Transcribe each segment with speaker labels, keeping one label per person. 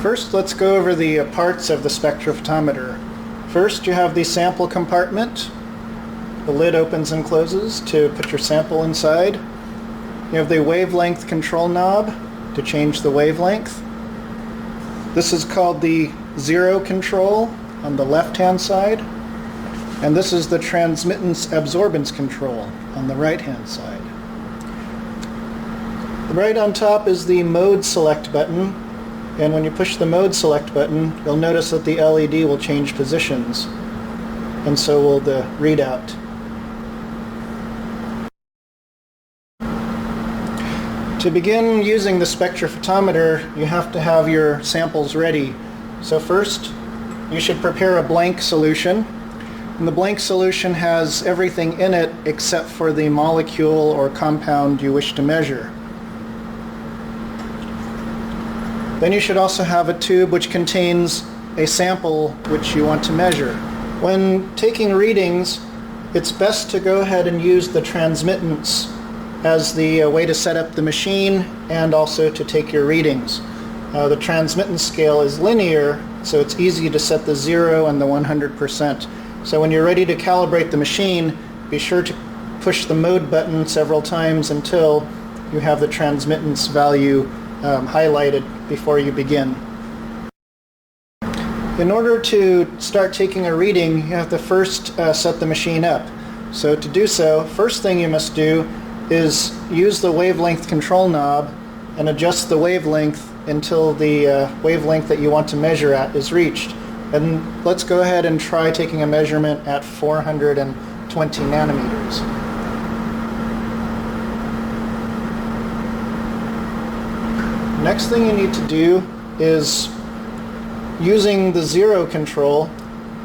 Speaker 1: First, let's go over the parts of the spectrophotometer. First, you have the sample compartment. The lid opens and closes to put your sample inside. You have the wavelength control knob to change the wavelength. This is called the zero control on the left-hand side. And this is the transmittance absorbance control on the right-hand side. Right on top is the mode select button. And when you push the mode select button, you'll notice that the LED will change positions. And so will the readout. To begin using the spectrophotometer, you have to have your samples ready. So first, you should prepare a blank solution. And the blank solution has everything in it except for the molecule or compound you wish to measure. Then you should also have a tube which contains a sample which you want to measure. When taking readings, it's best to go ahead and use the transmittance as the way to set up the machine and also to take your readings. The transmittance scale is linear, so it's easy to set the 0 and the 100%. So when you're ready to calibrate the machine, be sure to push the mode button several times until you have the transmittance value highlighted before you begin. In order to start taking a reading, you have to first set the machine up. So to do so, first thing you must do is use the wavelength control knob and adjust the wavelength until the wavelength that you want to measure at is reached. And let's go ahead and try taking a measurement at 420 nanometers. Next thing you need to do is, using the zero control,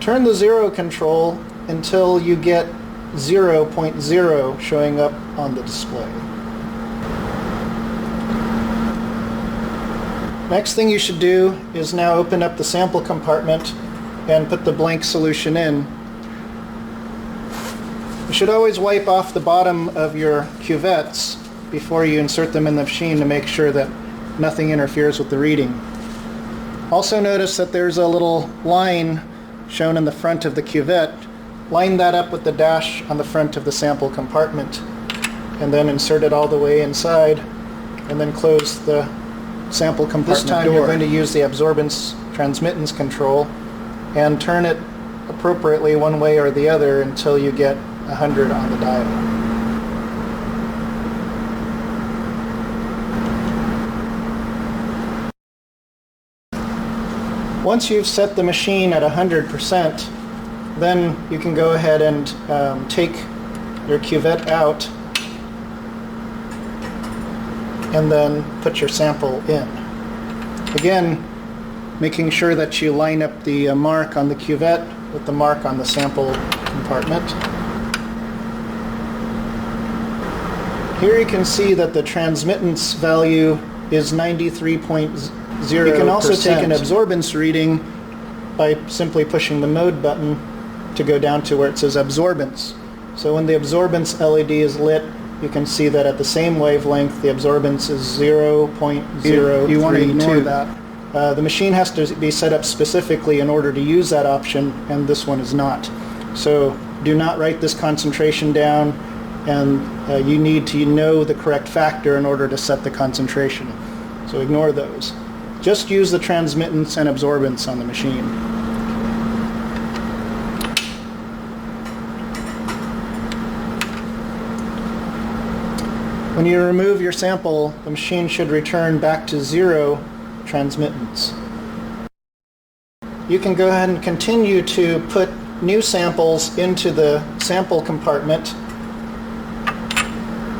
Speaker 1: turn the zero control until you get 0.0 showing up on the display. Next thing you should do is now open up the sample compartment and put the blank solution in. You should always wipe off the bottom of your cuvettes before you insert them in the machine to make sure that nothing interferes with the reading. Also notice that there's a little line shown in the front of the cuvette. Line that up with the dash on the front of the sample compartment and then insert it all the way inside and then close the sample compartment door. This time you're going to use the absorbance transmittance control and turn it appropriately one way or the other until you get 100 on the dial. Once you've set the machine at 100%, then you can go ahead and take your cuvette out and then put your sample in. Again, making sure that you line up the mark on the cuvette with the mark on the sample compartment. Here you can see that the transmittance value is 93.0%. You can also take an absorbance reading by simply pushing the mode button to go down to where it says absorbance. So when the absorbance LED is lit, you can see that at the same wavelength the absorbance is 0.032. You want to ignore that. The machine has to be set up specifically in order to use that option, and this one is not. So do not write this concentration down, and you need to know the correct factor in order to set the concentration. So ignore those. Just use the transmittance and absorbance on the machine. When you remove your sample, the machine should return back to 0 transmittance. You can go ahead and continue to put new samples into the sample compartment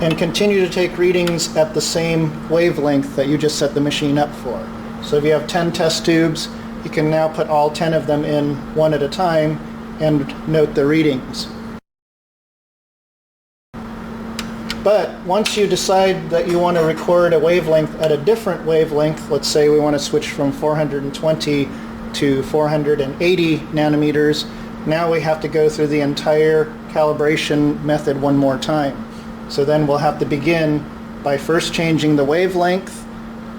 Speaker 1: and continue to take readings at the same wavelength that you just set the machine up for. So if you have 10 test tubes, you can now put all 10 of them in one at a time and note the readings. But once you decide that you want to record a wavelength at a different wavelength, let's say we want to switch from 420 to 480 nanometers, now we have to go through the entire calibration method one more time. So then we'll have to begin by first changing the wavelength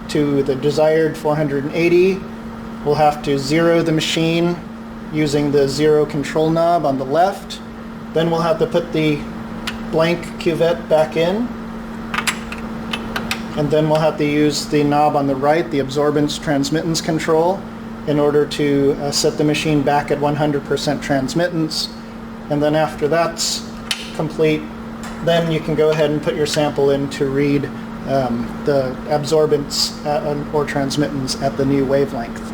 Speaker 1: to the desired 480, We'll have to zero the machine using the zero control knob on the left. Then we'll have to put the blank cuvette back in. And then we'll have to use the knob on the right, the absorbance transmittance control, in order to set the machine back at 100% transmittance. And then after that's complete, then you can go ahead and put your sample in to read the absorbance or transmittance at the new wavelength.